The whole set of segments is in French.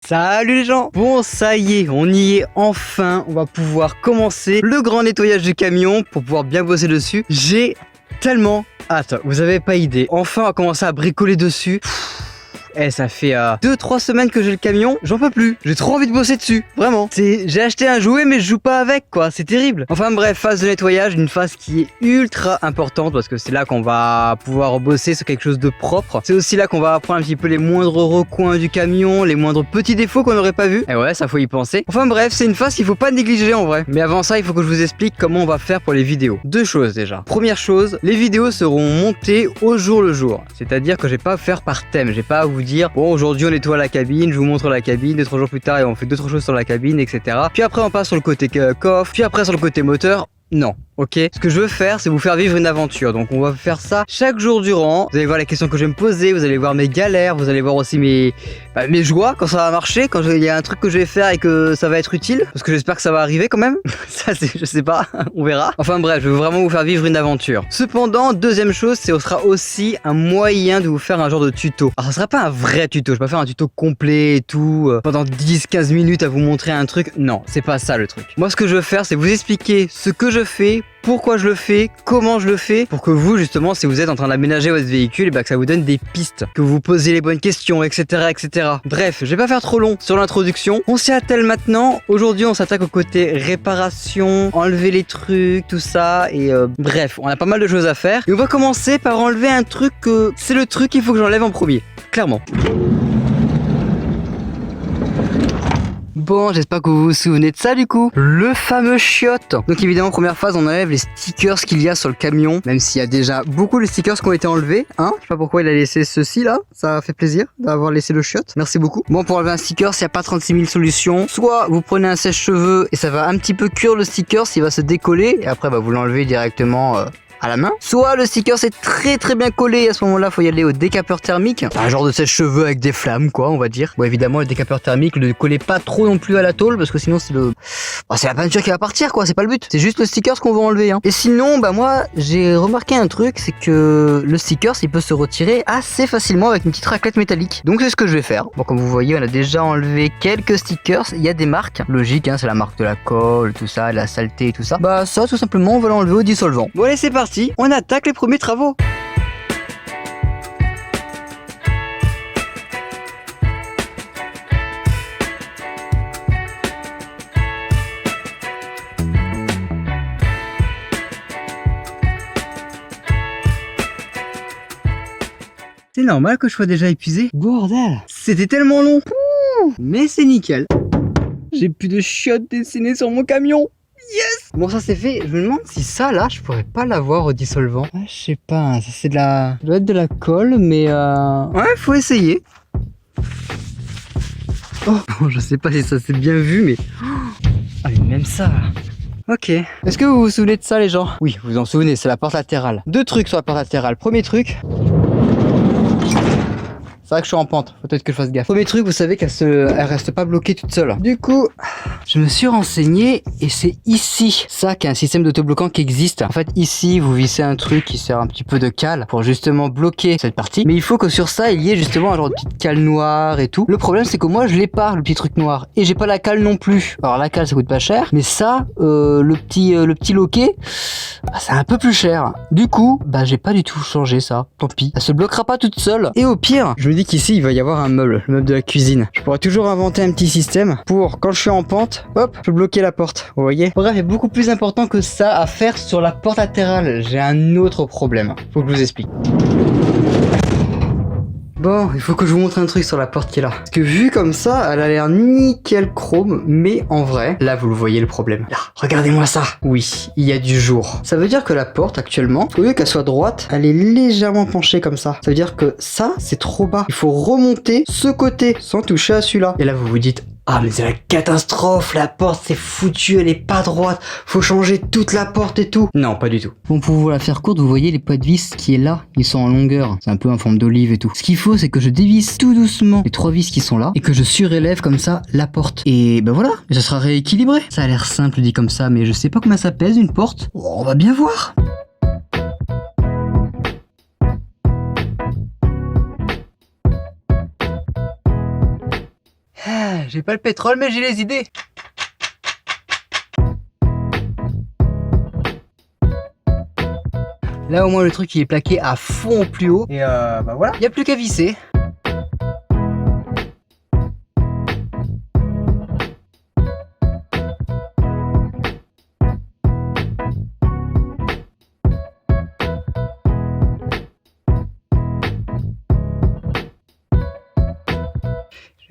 Salut les gens. Bon, ça y est, on y est enfin. On va pouvoir commencer le grand nettoyage du camion pour pouvoir bien bosser dessus. J'ai tellement hâte, vous avez pas idée. Enfin, on va commencer à bricoler dessus. Ça fait 2-3 semaines que j'ai le camion, j'en peux plus. J'ai trop envie de bosser dessus, vraiment. J'ai acheté un jouet mais je joue pas avec quoi, c'est terrible. Enfin bref, phase de nettoyage, une phase qui est ultra importante parce que c'est là qu'on va pouvoir bosser sur quelque chose de propre. C'est aussi là qu'on va apprendre un petit peu les moindres recoins du camion, les moindres petits défauts qu'on n'aurait pas vu. Et ouais, ça faut y penser. Enfin bref, c'est une phase qu'il faut pas négliger en vrai. Mais avant ça, il faut que je vous explique comment on va faire pour les vidéos. Deux choses déjà. Première chose, les vidéos seront montées au jour le jour. C'est-à-dire que je vais pas faire par thème, j'ai pas à vous dire bon aujourd'hui on nettoie la cabine, je vous montre la cabine, 2-3 jours plus tard et on fait 2-3 choses sur la cabine, etc. Puis après on passe sur le côté coffre, puis après sur le côté moteur. Non, ok. Ce que je veux faire, c'est vous faire vivre une aventure. Donc on va faire ça chaque jour durant. Vous allez voir les questions que je vais me poser, vous allez voir mes galères, vous allez voir aussi mes joies quand ça va marcher, quand il y a un truc que je vais faire et que ça va être utile. Parce que j'espère que ça va arriver quand même. Ça c'est, je sais pas, on verra. Enfin bref, je veux vraiment vous faire vivre une aventure. Cependant, deuxième chose, c'est ce sera aussi un moyen de vous faire un genre de tuto. Alors ça sera pas un vrai tuto, je vais pas faire un tuto complet et tout, pendant 10-15 minutes à vous montrer un truc. Non, c'est pas ça le truc. Moi ce que je veux faire, c'est vous expliquer ce que je fais, pourquoi je le fais, comment je le fais, pour que vous justement, si vous êtes en train d'aménager votre véhicule, que ça vous donne des pistes, que vous posez les bonnes questions, etc., etc. Bref, je vais pas faire trop long sur l'introduction. On s'y attelle maintenant. Aujourd'hui, on s'attaque au côté réparation, enlever les trucs, tout ça, et bref, on a pas mal de choses à faire. Et on va commencer par enlever un truc que c'est le truc qu'il faut que j'enlève en premier, clairement. Bon, j'espère que vous vous souvenez de ça du coup. Le fameux chiotte. Donc évidemment, première phase, on enlève les stickers qu'il y a sur le camion. Même s'il y a déjà beaucoup de stickers qui ont été enlevés. Hein, je sais pas pourquoi il a laissé ceci là. Ça fait plaisir d'avoir laissé le chiotte. Merci beaucoup. Bon, pour enlever un sticker, il n'y a pas 36 000 solutions. Soit vous prenez un sèche-cheveux et ça va un petit peu cuire le sticker, il va se décoller. Et après, vous l'enlevez directement à la main. Soit le sticker c'est très bien collé et à ce moment là faut y aller au décapeur thermique, un genre de sèche-cheveux avec des flammes quoi on va dire. Bon évidemment le décapeur thermique ne collez pas trop non plus à la tôle parce que sinon c'est c'est la peinture qui va partir quoi, c'est pas le but, c'est juste le sticker qu'on va enlever hein. Et sinon moi j'ai remarqué un truc, c'est que le sticker il peut se retirer assez facilement avec une petite raclette métallique. Donc c'est ce que je vais faire. Bon comme vous voyez on a déjà enlevé quelques stickers, il y a des marques, logique hein, c'est la marque de la colle, tout ça, de la saleté et tout ça. Ça tout simplement on va l'enlever au dissolvant. Bon allez c'est parti. On attaque les premiers travaux. C'est normal que je sois déjà épuisé. Bordel, c'était tellement long. Mais c'est nickel. J'ai plus de chiottes dessinées sur mon camion. Yes! Bon ça c'est fait, je me demande si ça là je pourrais pas l'avoir au dissolvant. Je sais pas, ça c'est de la... Ça doit être de la colle mais ouais faut essayer. Oh je sais pas si ça s'est bien vu mais... Ah mais même ça... Ok. Est-ce que vous vous souvenez de ça les gens? Oui, vous vous en souvenez, c'est la porte latérale. Deux trucs sur la porte latérale. Premier truc... C'est vrai que je suis en pente, faut peut-être que je fasse gaffe. Premier truc, vous savez elle reste pas bloquée toute seule. Du coup, je me suis renseigné et c'est ici, ça qui est un système d'autobloquant qui existe. En fait, ici, vous vissez un truc qui sert un petit peu de cale pour justement bloquer cette partie. Mais il faut que sur ça, il y ait justement un genre de petite cale noire et tout. Le problème, c'est que moi, je l'ai pas, le petit truc noir. Et j'ai pas la cale non plus. Alors la cale, ça coûte pas cher. Mais ça, le petit loquet, c'est un peu plus cher. Du coup, j'ai pas du tout changé ça. Tant pis. Elle se bloquera pas toute seule. Et au pire, je me dis qu'ici il va y avoir un meuble, le meuble de la cuisine. Je pourrais toujours inventer un petit système pour quand je suis en pente, hop, je peux bloquer la porte, vous voyez. Bref, il y a beaucoup plus important que ça à faire sur la porte latérale. J'ai un autre problème, faut que je vous explique. Bon, il faut que je vous montre un truc sur la porte qui est là. Parce que vu comme ça, elle a l'air nickel chrome, mais en vrai, là vous le voyez le problème. Là, regardez-moi ça. Oui, il y a du jour. Ça veut dire que la porte actuellement, au lieu qu'elle soit droite, elle est légèrement penchée comme ça. Ça veut dire que ça, c'est trop bas. Il faut remonter ce côté sans toucher à celui-là. Et là vous vous dites, ah mais c'est la catastrophe, la porte c'est foutu, elle est pas droite, faut changer toute la porte et tout. Non, pas du tout. Bon, pour vous la faire courte, vous voyez les poids de vis qui est là, ils sont en longueur, c'est un peu en forme d'olive et tout. Ce qu'il faut, c'est que je dévisse tout doucement les 3 vis qui sont là et que je surélève comme ça la porte. Et voilà, ça sera rééquilibré. Ça a l'air simple dit comme ça, mais je sais pas combien ça pèse une porte. Oh, on va bien voir. Ah, j'ai pas le pétrole, mais j'ai les idées. Là au moins le truc il est plaqué à fond au plus haut. Et bah voilà, il n'y a plus qu'à visser.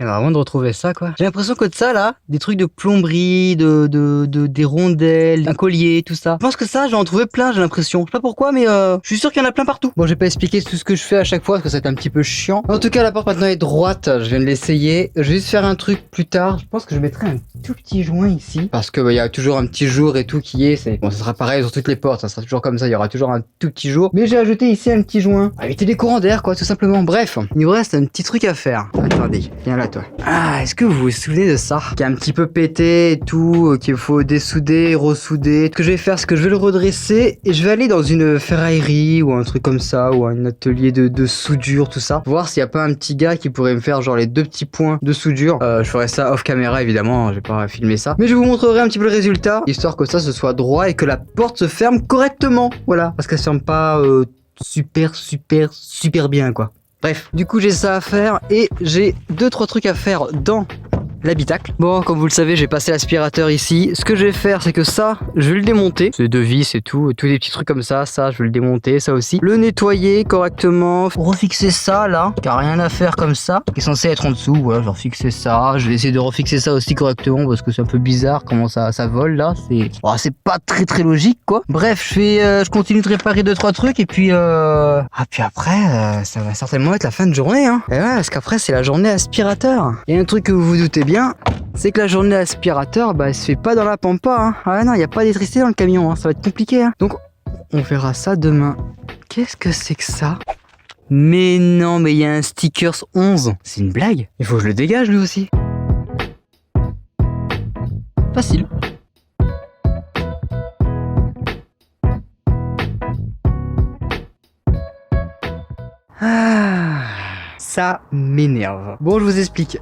Vraiment de retrouver ça quoi. J'ai l'impression que de ça là, des trucs de plomberie, des rondelles, un collier, tout ça. Je pense que ça, je vais en trouver plein, j'ai l'impression. Je sais pas pourquoi, mais je suis sûr qu'il y en a plein partout. Bon, je vais pas expliquer tout ce que je fais à chaque fois parce que ça va être un petit peu chiant. En tout cas, la porte maintenant est droite. Je viens de l'essayer. Je vais juste faire un truc plus tard. Je pense que je mettrai un tout petit joint ici parce que il y a toujours un petit jour et tout qui est. Bon, ça sera pareil sur toutes les portes. Ça sera toujours comme ça. Il y aura toujours un tout petit jour. Mais j'ai ajouté ici un petit joint. À éviter les courants d'air, quoi, tout simplement. Bref, il nous reste un petit truc à faire. Attendez, viens là, toi. Ah, est-ce que vous vous souvenez de ça? Qui est un petit peu pété et tout, qu'il faut dessouder, ressouder. Ce que je vais faire, c'est que je vais le redresser et je vais aller dans une ferraillerie ou un truc comme ça, ou un atelier de soudure, tout ça. Voir s'il n'y a pas un petit gars qui pourrait me faire genre les 2 petits points de soudure. Je ferai ça off caméra évidemment, je vais pas filmer ça. Mais je vous montrerai un petit peu le résultat, histoire que ça ce soit droit et que la porte se ferme correctement. Voilà, parce qu'elle se ferme pas super bien quoi. Bref, du coup j'ai ça à faire et j'ai 2-3 trucs à faire dans l'habitacle. Bon, comme vous le savez, j'ai passé l'aspirateur ici. Ce que je vais faire, c'est que ça, je vais le démonter. C'est 2 vis et tout, tous des petits trucs comme ça. Ça, je vais le démonter, ça aussi. Le nettoyer correctement. Refixer ça, là, qui a rien à faire comme ça, qui est censé être en dessous. Voilà, je vais refixer ça. Je vais essayer de refixer ça aussi correctement parce que c'est un peu bizarre comment ça vole là. C'est pas très logique, quoi. Bref, je continue de réparer 2-3 trucs et puis puis après, ça va certainement être la fin de journée, hein. Et ouais, parce qu'après, c'est la journée aspirateur. Il y a un truc que vous vous doutez bien, c'est que la journée aspirateur, bah, elle se fait pas dans la pampa, hein. Ah non, il n'y a pas d'électricité dans le camion, hein. Ça va être compliqué, hein. Donc, on verra ça demain. Qu'est-ce que c'est que ça? Mais non, mais il y a un stickers 11. C'est une blague? Il faut que je le dégage, lui aussi. Facile. Ça m'énerve. Bon, je vous explique.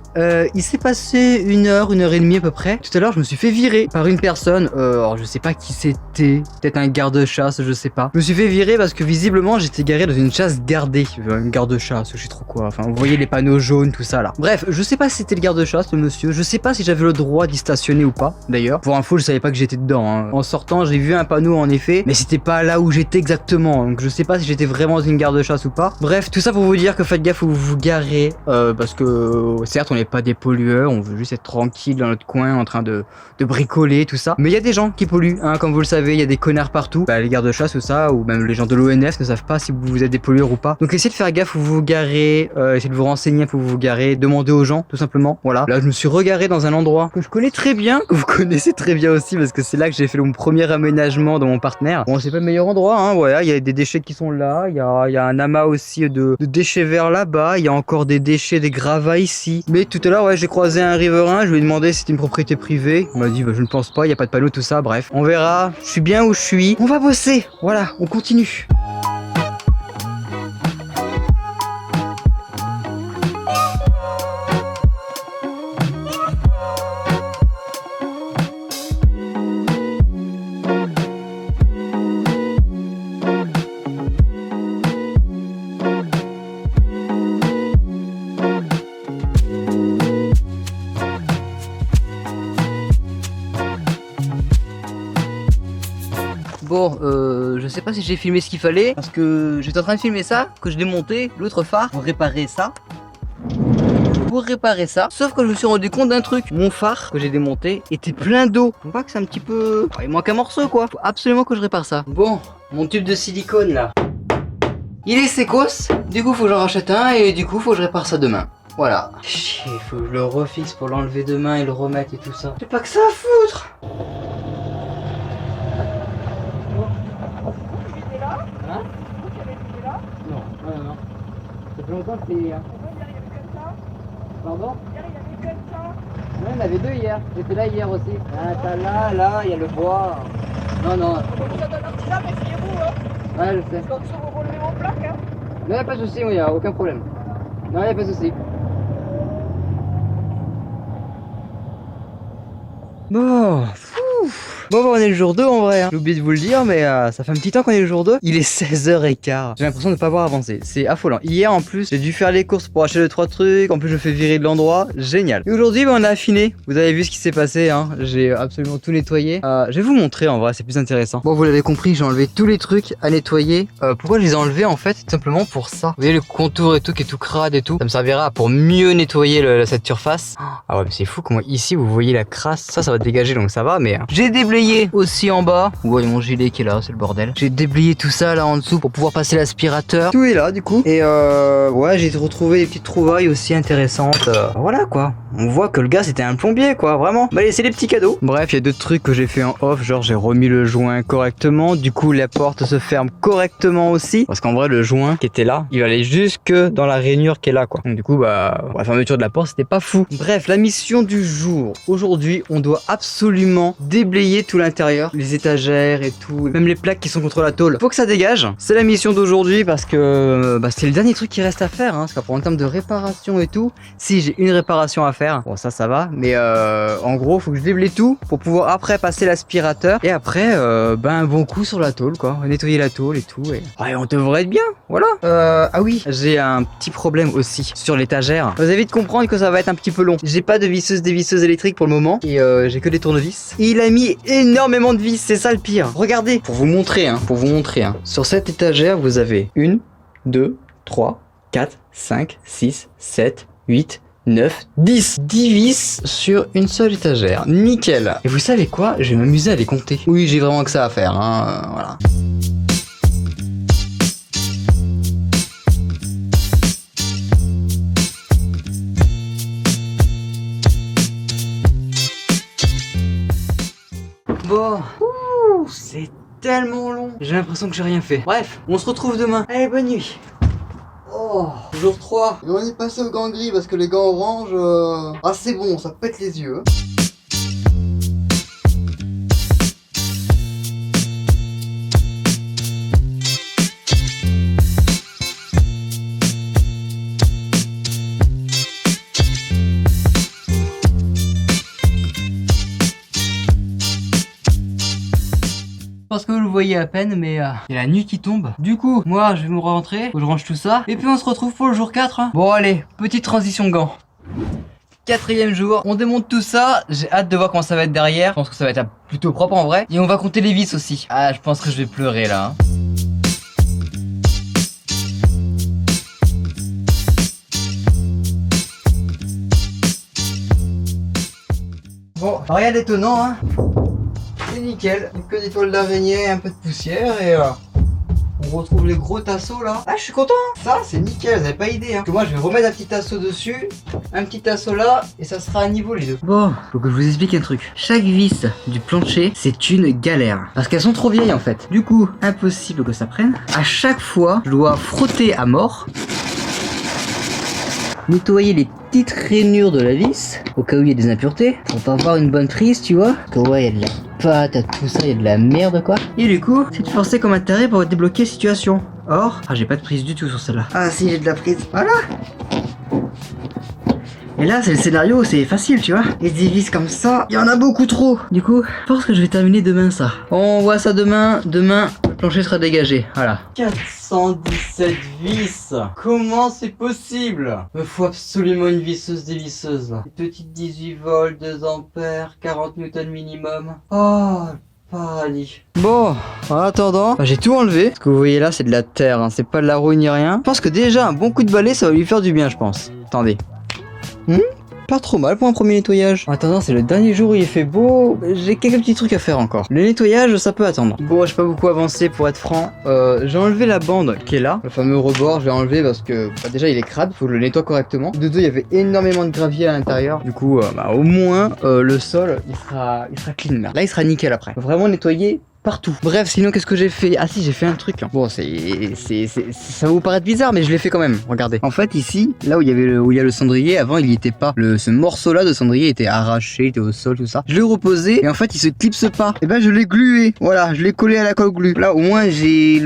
Il s'est passé 1h et demie à peu près. Tout à l'heure, je me suis fait virer par une personne. Alors, je sais pas qui c'était. Peut-être un garde-chasse, je sais pas. Je me suis fait virer parce que visiblement, j'étais garé dans une chasse gardée. Un garde-chasse, je sais trop quoi. Enfin, vous voyez les panneaux jaunes, tout ça là. Bref, je sais pas si c'était le garde-chasse, le monsieur. Je sais pas si j'avais le droit d'y stationner ou pas. D'ailleurs, pour info, je savais pas que j'étais dedans, hein. En sortant, j'ai vu un panneau en effet, mais c'était pas là où j'étais exactement. Donc, je sais pas si j'étais vraiment dans une garde-chasse ou pas. Bref, tout ça pour vous dire que faites gaffe où vous vous garez, parce que certes on n'est pas des pollueurs, on veut juste être tranquille dans notre coin en train de bricoler tout ça, mais il y a des gens qui polluent, hein, comme vous le savez, il y a des connards partout, bah, les gardes-chasse ou ça, ou même les gens de l'ONF ne savent pas si vous êtes des pollueurs ou pas, donc essayez de faire gaffe où vous vous garez, essayez de vous renseigner où vous vous garez, demandez aux gens tout simplement. Voilà, là je me suis regaré dans un endroit que je connais très bien, que vous connaissez très bien aussi, parce que c'est là que j'ai fait mon premier aménagement dans mon partenaire. Bon, c'est pas le meilleur endroit, hein, voilà, il y a des déchets qui sont là, il y a un amas aussi de déchets verts là-bas, il y a encore des déchets, des gravats ici. Mais tout à l'heure, ouais, j'ai croisé un riverain, je lui ai demandé si c'était une propriété privée. Il m'a dit, bah, je ne pense pas, il n'y a pas de panneau, tout ça, bref. On verra, je suis bien où je suis. On va bosser, voilà, on continue. Bon, je sais pas si j'ai filmé ce qu'il fallait, parce que j'étais en train de filmer ça, que je démontais l'autre phare pour réparer ça. Sauf que je me suis rendu compte d'un truc. Mon phare que j'ai démonté était plein d'eau. On voit que c'est un petit peu... il manque un morceau quoi. Faut absolument que je répare ça. Bon, mon tube de silicone là. Il est sécos. Du coup faut que j'en rachète un et du coup faut que je répare ça demain. Voilà. Chier, faut que je le refixe pour l'enlever demain et le remettre et tout ça. J'ai pas que ça à foutre. Hein? Non. Ça fait longtemps que t'es... Pardon? Hier il y avait que ça. Ouais, il y en avait 2 hier. J'étais là hier aussi. Ah, t'as là, il y a le bois. Non. Vous êtes un artisan, mais fiez-vous, hein. Ouais, je sais. Comme ça, vous relevez vos plaques, hein. Non, y a pas de souci, il y a aucun problème. Non, y a pas de souci. Bon. Bon, on est le jour 2 en vrai, hein. J'ai oublié de vous le dire, mais ça fait un petit temps qu'on est le jour 2. Il est 16h15. J'ai l'impression de ne pas avoir avancé. C'est affolant. Hier en plus, j'ai dû faire les courses pour acheter 2-3 trucs. En plus, je fais virer de l'endroit. Génial. Et aujourd'hui, on a affiné. Vous avez vu ce qui s'est passé, hein. J'ai absolument tout nettoyé. Je vais vous montrer en vrai, c'est plus intéressant. Bon, vous l'avez compris, j'ai enlevé tous les trucs à nettoyer. Pourquoi je les ai enlevés en fait? Tout simplement pour ça. Vous voyez le contour et tout qui est tout crade et tout. Ça me servira pour mieux nettoyer cette surface. Ah ouais, mais c'est fou comment ici vous voyez la crasse. Ça va dégager donc ça va, mais j'ai déblayé aussi en bas. Vous voyez mon gilet qui est là, c'est le bordel. J'ai déblayé tout ça là en dessous pour pouvoir passer l'aspirateur. Tout est là du coup. Et ouais, j'ai retrouvé des petites trouvailles aussi intéressantes. Voilà quoi. On voit que le gars c'était un plombier quoi, vraiment. Bah c'est des petits cadeaux. Bref, il y a d'autres trucs que j'ai fait en off, genre j'ai remis le joint correctement. Du coup la porte se ferme correctement aussi. Parce qu'en vrai le joint qui était là, il allait jusque dans la rainure qui est là quoi. Donc du coup bah la fermeture de la porte c'était pas fou. Bref, la mission du jour. Aujourd'hui on doit absolument déblayer tout l'intérieur, les étagères et tout, même les plaques qui sont contre la tôle. Faut que ça dégage. C'est la mission d'aujourd'hui parce que c'est le dernier truc qui reste à faire, hein, parce qu'après en termes de réparation et tout, si j'ai une réparation à faire, bon ça va, mais en gros faut que je déblaye tout pour pouvoir après passer l'aspirateur et après un bon coup sur la tôle quoi, nettoyer la tôle et tout et on devrait être bien, voilà. Ah oui, j'ai un petit problème aussi sur l'étagère. Vous allez vite comprendre que ça va être un petit peu long. J'ai pas de visseuse dévisseuse électrique pour le moment et j'ai que des tournevis. Et il a mis énormément de vis, c'est ça le pire. Regardez, pour vous montrer. Sur cette étagère, vous avez 1, 2, 3, 4, 5, 6, 7, 8, 9, 10. 10 vis sur une seule étagère. Nickel. Et vous savez quoi? Je vais m'amuser à les compter. Oui, j'ai vraiment que ça à faire, hein. Voilà. Bon, c'est tellement long. J'ai l'impression que j'ai rien fait. Bref, on se retrouve demain. Allez, bonne nuit. Oh, jour 3. Et on est passé au gant gris parce que les gants orange... Ah, c'est bon, ça pète les yeux. Parce que vous le voyez à peine, mais il y a la nuit qui tombe. Du coup, moi je vais me rentrer, faut que je range tout ça. Et puis on se retrouve pour le jour 4. Hein. Bon allez, petite transition gants. 4e jour, on démonte tout ça. J'ai hâte de voir comment ça va être derrière. Je pense que ça va être plutôt propre en vrai. Et on va compter les vis aussi. Ah, je pense que je vais pleurer là. Hein. Bon, rien d'étonnant hein. C'est nickel, que des toiles d'araignée, un peu de poussière et on retrouve les gros tasseaux là. Ah je suis content, ça c'est nickel, vous avez pas idée hein. Parce que moi je vais remettre un petit tasseau dessus, un petit tasseau là et ça sera à niveau les deux. Bon, faut que je vous explique un truc. Chaque vis du plancher c'est une galère parce qu'elles sont trop vieilles en fait. Du coup, impossible que ça prenne. À chaque fois, je dois frotter à mort. Nettoyer les petites rainures de la vis au cas où il y a des impuretés pour pas avoir une bonne prise tu vois. Que ouais il y a de la pâte, tout ça, il y a de la merde quoi. Et du coup c'est de forcer comme intérêt pour débloquer la situation. Or, j'ai pas de prise du tout sur celle-là. Ah si j'ai de la prise, voilà. Et là c'est le scénario, c'est facile tu vois. Et des vis comme ça, il y en a beaucoup trop. Du coup, je pense que je vais terminer demain ça. On voit ça demain, le plancher sera dégagé, voilà. 417 vis. Comment c'est possible? Il me faut absolument une visseuse dévisseuse là. Une petite 18 volts, 2 ampères, 40 newtons minimum. Oh paradis. Bon, en attendant, j'ai tout enlevé. Ce que vous voyez là, c'est de la terre, hein. C'est pas de la rouille ni rien. Je pense que déjà un bon coup de balai, ça va lui faire du bien, je pense. Attendez. Pas trop mal pour un premier nettoyage. En attendant, c'est le dernier jour où il fait beau. J'ai quelques petits trucs à faire encore. Le nettoyage, ça peut attendre. Bon, j'ai pas beaucoup avancé pour être franc. J'ai enlevé la bande qui est là. Le fameux rebord, je l'ai enlevé parce que déjà il est crade. Faut que je le nettoie correctement. De deux, il y avait énormément de gravier à l'intérieur. Du coup, au moins, le sol, il sera clean là. Là, il sera nickel après. Faut vraiment nettoyer partout. Bref, sinon qu'est-ce que j'ai fait? Ah si, j'ai fait un truc. Bon, ça va vous paraître bizarre, mais je l'ai fait quand même. Regardez. En fait, ici, là où il y avait où il y a le cendrier, avant il n'y était pas. Ce morceau-là de cendrier était arraché, il était au sol, tout ça. Je l'ai reposé et en fait, il se clipse pas. Et ben, je l'ai glué. Voilà, je l'ai collé à la colle glue. Là, au moins, j'ai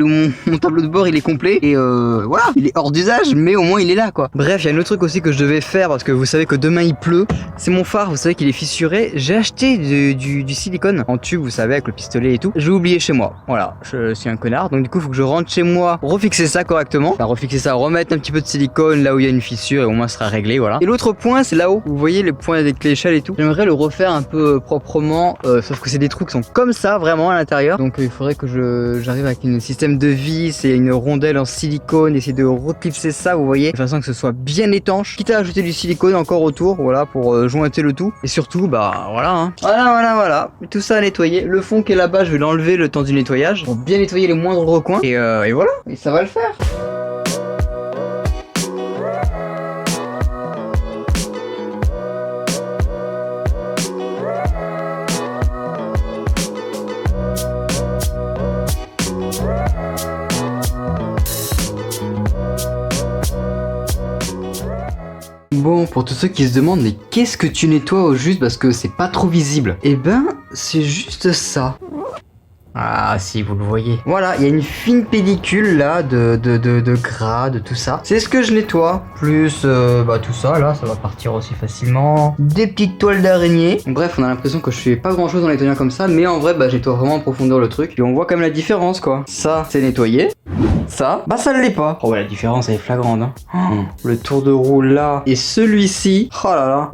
mon tableau de bord, il est complet et voilà, il est hors d'usage, mais au moins il est là, quoi. Bref, il y a un autre truc aussi que je devais faire parce que vous savez que demain il pleut. C'est mon phare, vous savez qu'il est fissuré. J'ai acheté du silicone en tube, vous savez, avec le pistolet et tout. Je l'ai oublié chez moi. Voilà, je suis un connard. Donc du coup, il faut que je rentre chez moi, refixer ça correctement. Enfin, refixer ça, remettre un petit peu de silicone là où il y a une fissure et au moins ce sera réglé, voilà. Et l'autre point, c'est là-haut. Vous voyez les points avec l'échelle et tout. J'aimerais le refaire un peu proprement, sauf que c'est des trous qui sont comme ça, vraiment à l'intérieur. Donc il faudrait que j'arrive avec un système de vis et une rondelle en silicone, essayer de reclipser ça, vous voyez, de façon que ce soit bien étanche. Quitte à ajouter du silicone encore autour, voilà, pour jointer le tout. Et surtout, bah voilà, hein. Voilà. Tout ça à nettoyer. Le fond qui est là-bas, je vais l'enlever le temps du nettoyage pour bien nettoyer les moindres recoins. Et voilà, et ça va le faire. Bon, pour tous ceux qui se demandent, mais qu'est-ce que tu nettoies au juste parce que c'est pas trop visible? Eh ben, c'est juste ça. Ah si, vous le voyez. Voilà, il y a une fine pellicule là de gras, de tout ça. C'est ce que je nettoie. Plus tout ça là, ça va partir aussi facilement. Des petites toiles d'araignée. Bref, on a l'impression que je fais pas grand chose en nettoyant comme ça. Mais en vrai, je nettoie vraiment en profondeur le truc. Et on voit quand même la différence, quoi. Ça, c'est nettoyé. Ça, ça ne l'est pas. Oh ouais, la différence elle est flagrante, hein. Le tour de roue là. Et celui-ci. Oh là là.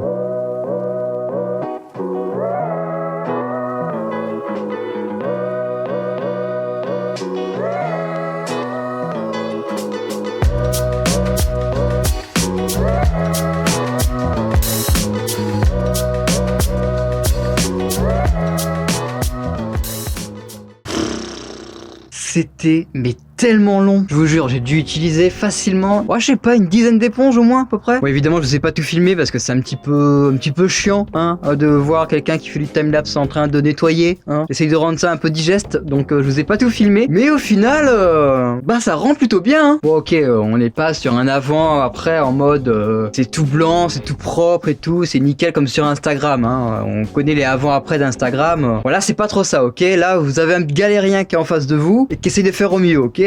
C'était tellement long, je vous jure, j'ai dû utiliser facilement, je sais pas, une dizaine d'éponges au moins à peu près. Bon, évidemment, je sais pas tout filmer parce que c'est un petit peu chiant, hein, de voir quelqu'un qui fait du timelapse en train de nettoyer, hein. J'essaye de rendre ça un peu digeste, donc je vous ai pas tout filmé, mais au final, ça rend plutôt bien, hein. Bon, ok, on n'est pas sur un avant après en mode c'est tout blanc, c'est tout propre et tout, c'est nickel comme sur Instagram, hein. On connaît les avant après d'Instagram. Voilà, c'est pas trop ça, ok. Là, vous avez un galérien qui est en face de vous et qui essaye de faire au mieux, ok.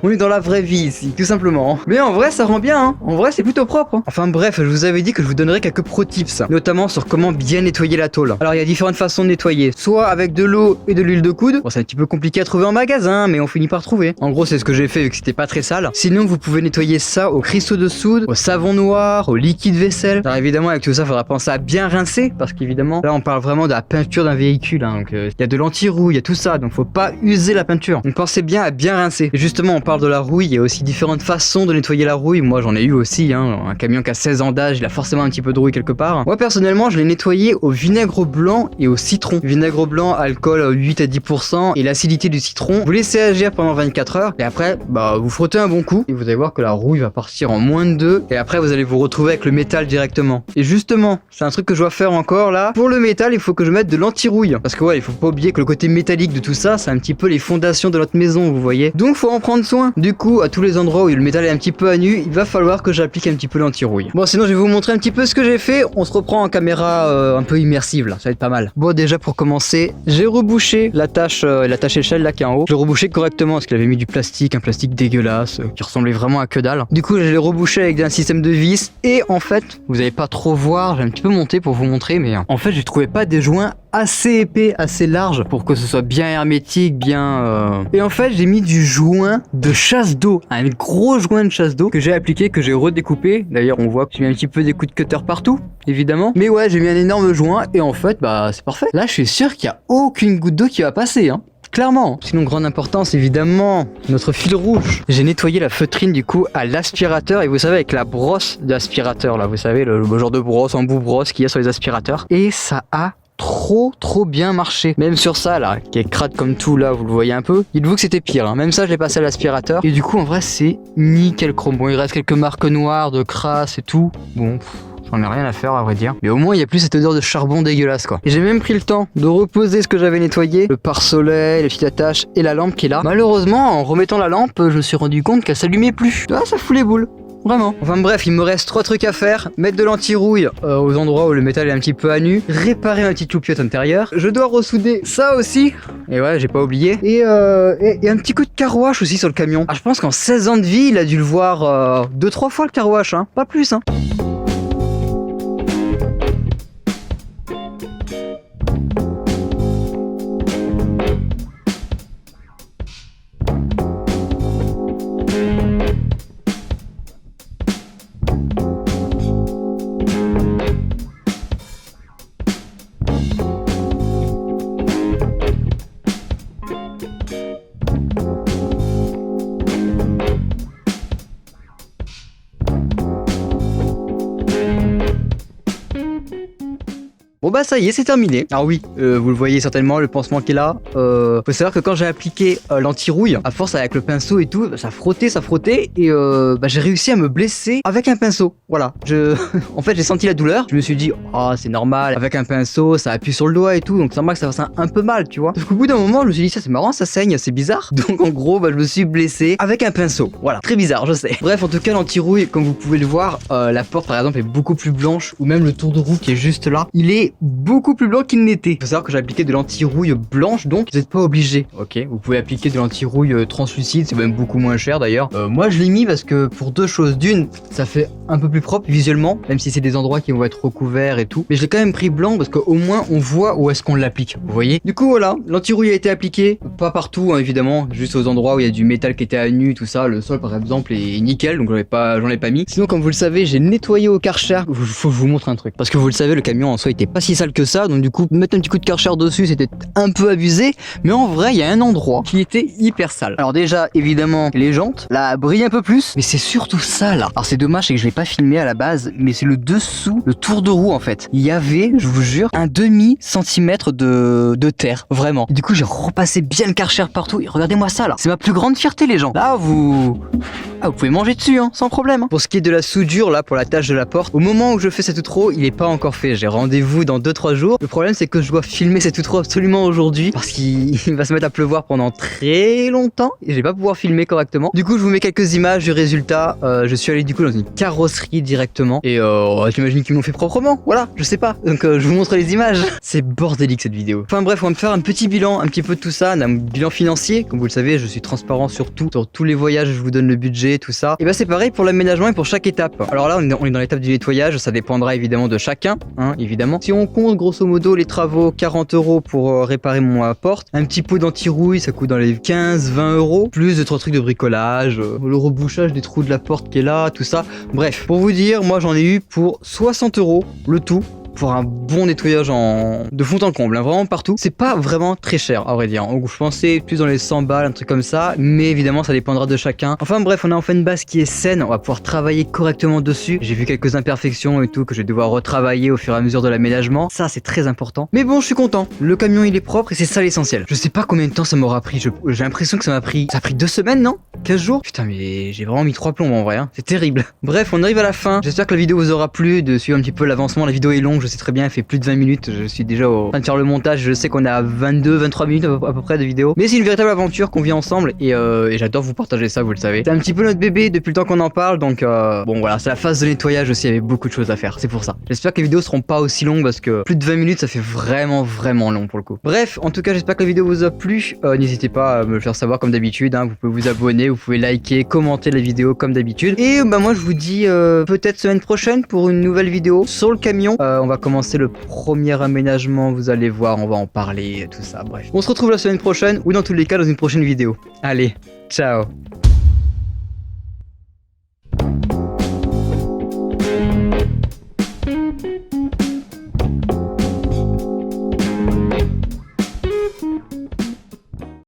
On est dans la vraie vie ici, tout simplement. Mais en vrai, ça rend bien, hein. En vrai, c'est plutôt propre, hein. Enfin bref, je vous avais dit que je vous donnerais quelques pro tips, notamment sur comment bien nettoyer la tôle. Alors, il y a différentes façons de nettoyer. Soit avec de l'eau et de l'huile de coude. Bon, c'est un petit peu compliqué à trouver en magasin, mais on finit par trouver. En gros, c'est ce que j'ai fait vu que c'était pas très sale. Sinon, vous pouvez nettoyer ça au cristaux de soude, au savon noir, au liquide vaisselle. Alors évidemment, avec tout ça, il faudra penser à bien rincer, parce qu'évidemment, là, on parle vraiment de la peinture d'un véhicule, hein. Donc, il y a de l'anti-rouille, il y a tout ça, donc faut pas user la peinture. Donc pensez bien à bien rincer. Et justement, on parle de la rouille. Il y a aussi différentes façons de nettoyer la rouille. Moi j'en ai eu aussi, hein. Un camion qui a 16 ans d'âge, il a forcément un petit peu de rouille quelque part. Moi personnellement je l'ai nettoyé au vinaigre blanc et au citron. Vinaigre blanc, alcool 8 à 10% et l'acidité du citron. Vous laissez agir pendant 24 heures et après vous frottez un bon coup et vous allez voir que la rouille va partir en moins de 2 et après vous allez vous retrouver avec le métal directement. Et justement, c'est un truc que je dois faire encore là. Pour le métal, il faut que je mette de l'anti-rouille parce que il faut pas oublier que le côté métallique de tout ça, c'est un petit peu les fondations de notre maison, vous voyez. Donc faut en prendre soin. Du coup, à tous les endroits où le métal est un petit peu à nu, il va falloir que j'applique un petit peu l'anti-rouille. Bon, sinon je vais vous montrer un petit peu ce que j'ai fait. On se reprend en caméra un peu immersive là, ça va être pas mal. Bon, déjà pour commencer, j'ai rebouché la tâche échelle là qui est en haut. Je l'ai rebouché correctement parce qu'il avait mis du plastique, un plastique dégueulasse qui ressemblait vraiment à que dalle. Du coup, je l'ai rebouché avec un système de vis et en fait, vous allez pas trop voir, j'ai un petit peu monté pour vous montrer, mais en fait, j'ai trouvé pas des joints assez épais, assez large pour que ce soit bien hermétique, bien... Et en fait, j'ai mis du joint de chasse d'eau, un gros joint de chasse d'eau que j'ai appliqué, que j'ai redécoupé. D'ailleurs, on voit que j'ai mis un petit peu des coups de cutter partout, évidemment. Mais ouais, j'ai mis un énorme joint et en fait, c'est parfait. Là, je suis sûr qu'il y a aucune goutte d'eau qui va passer, hein. Clairement. Sinon, grande importance, évidemment, notre fil rouge. J'ai nettoyé la feutrine du coup à l'aspirateur et vous savez avec la brosse d'aspirateur là, vous savez le genre de brosse, en bout brosse qu'il y a sur les aspirateurs. Et ça a trop bien marché. Même sur ça là, qui est crade comme tout là, vous le voyez un peu. Dites-vous que c'était pire, hein. Même ça je l'ai passé à l'aspirateur. Et du coup en vrai c'est nickel chrome. Bon il reste quelques marques noires de crasse et tout. Bon, j'en ai rien à faire à vrai dire. Mais au moins il y a plus cette odeur de charbon dégueulasse quoi. Et j'ai même pris le temps de reposer ce que j'avais nettoyé, le pare-soleil, les petites attaches et la lampe qui est là. Malheureusement en remettant la lampe, je me suis rendu compte qu'elle s'allumait plus. Ah ça fout les boules. Vraiment. Enfin bref, il me reste 3 trucs à faire. Mettre de l'anti-rouille aux endroits où le métal est un petit peu à nu. Réparer ma petite loupiote intérieure. Je dois ressouder ça aussi. Et ouais, j'ai pas oublié. Et un petit coup de carouache aussi sur le camion. Ah, je pense qu'en 16 ans de vie, il a dû le voir 2-3 fois le carouache, hein. Pas plus, hein. Bon bah ça y est, c'est terminé. Alors oui, vous le voyez certainement, le pansement qui est là. Faut savoir que quand j'ai appliqué l'anti-rouille, à force avec le pinceau et tout, ça frottait et j'ai réussi à me blesser avec un pinceau. Voilà, en fait j'ai senti la douleur, je me suis dit, ah c'est normal, avec un pinceau, ça appuie sur le doigt et tout, donc c'est normal que ça fasse un peu mal, tu vois. Sauf qu'au bout d'un moment, je me suis dit, ça c'est marrant, ça saigne, c'est bizarre. Donc en gros, je me suis blessé avec un pinceau. Voilà, très bizarre, je sais. Bref, en tout cas, l'anti-rouille, comme vous pouvez le voir, la porte par exemple est beaucoup plus blanche, ou même le tour de roue qui est juste là, il est beaucoup plus blanc qu'il n'était. Faut savoir que j'ai appliqué de l'anti-rouille blanche, donc vous n'êtes pas obligé. Ok, vous pouvez appliquer de l'anti-rouille translucide, c'est même beaucoup moins cher d'ailleurs. Moi je l'ai mis parce que pour deux choses. D'une, ça fait un peu plus propre visuellement, même si c'est des endroits qui vont être recouverts et tout. Mais je l'ai quand même pris blanc parce qu'au moins on voit où est-ce qu'on l'applique. Vous voyez? Du coup voilà, l'anti-rouille a été appliqué, pas partout hein, évidemment, juste aux endroits où il y a du métal qui était à nu, tout ça. Le sol par exemple est nickel, donc j'en ai pas mis. Sinon comme vous le savez, j'ai nettoyé au Karcher. Faut que je vous montre un truc. Parce que vous le savez, le camion en soi était pas si sale que ça, donc du coup mettre un petit coup de Karcher dessus c'était un peu abusé, mais en vrai il y a un endroit qui était hyper sale. Alors déjà évidemment les jantes là brillent un peu plus, mais c'est surtout ça là. Alors c'est dommage, c'est que je l'ai pas filmé à la base, mais c'est le dessous, le tour de roue en fait. Il y avait, je vous jure, un demi-centimètre de terre, vraiment. Et du coup j'ai repassé bien le Karcher partout et regardez-moi ça là. C'est ma plus grande fierté les gens. Là vous pouvez manger dessus hein, sans problème. Pour ce qui est de la soudure là pour la tâche de la porte, au moment où je fais cette outro, il est pas encore fait. J'ai rendez-vous dans 2-3 jours. Le problème c'est que je dois filmer cette outro absolument aujourd'hui parce qu'il va se mettre à pleuvoir pendant très longtemps et je vais pas pouvoir filmer correctement. Du coup je vous mets quelques images du résultat. Je suis allé du coup dans une carrosserie directement et j'imagine qu'ils m'ont fait proprement. Voilà, je sais pas. Donc je vous montre les images. C'est bordélique cette vidéo. Enfin bref, on va me faire un petit bilan un petit peu de tout ça, un bilan financier. Comme vous le savez, je suis transparent sur tout, sur tous les voyages, je vous donne le budget, tout ça. Et bah c'est pareil pour l'aménagement et pour chaque étape. Alors là on est dans l'étape du nettoyage, ça dépendra évidemment de chacun, hein, évidemment. Si on compte grosso modo les travaux, 40 € pour réparer mon porte, un petit pot d'anti-rouille, ça coûte dans les 15-20 €, plus de 3 trucs de bricolage, le rebouchage des trous de la porte qui est là, tout ça. Bref, pour vous dire, moi j'en ai eu pour 60 € le tout. Pour un bon nettoyage de fond en comble, hein, vraiment partout. C'est pas vraiment très cher, à vrai dire. Donc, je pensais plus dans les 100 balles, un truc comme ça. Mais évidemment, ça dépendra de chacun. Enfin bref, on a enfin une base qui est saine. On va pouvoir travailler correctement dessus. J'ai vu quelques imperfections et tout que je vais devoir retravailler au fur et à mesure de l'aménagement. Ça, c'est très important. Mais bon, je suis content. Le camion, il est propre et c'est ça l'essentiel. Je sais pas combien de temps ça m'aura pris. J'ai l'impression que ça a pris 2 semaines, non? 15 jours? Putain, mais j'ai vraiment mis 3 plombs en vrai. Hein. C'est terrible. Bref, on arrive à la fin. J'espère que la vidéo vous aura plu, de suivre un petit peu l'avancement. La vidéo est longue. Je sais très bien, elle fait plus de 20 minutes, je suis déjà en train de faire le montage, je sais qu'on est à 22-23 minutes à peu près de vidéo. Mais c'est une véritable aventure qu'on vit ensemble et j'adore vous partager ça, vous le savez. C'est un petit peu notre bébé depuis le temps qu'on en parle, donc bon voilà, c'est la phase de nettoyage aussi, il y avait beaucoup de choses à faire, c'est pour ça. J'espère que les vidéos seront pas aussi longues parce que plus de 20 minutes ça fait vraiment long pour le coup. Bref, en tout cas j'espère que la vidéo vous a plu, n'hésitez pas à me le faire savoir comme d'habitude, hein. Vous pouvez vous abonner, vous pouvez liker, commenter la vidéo comme d'habitude. Et bah moi je vous dis peut-être semaine prochaine pour une nouvelle vidéo sur le camion. On va commencer le premier aménagement, vous allez voir, on va en parler, tout ça, bref. On se retrouve la semaine prochaine, ou dans tous les cas dans une prochaine vidéo. Allez, ciao.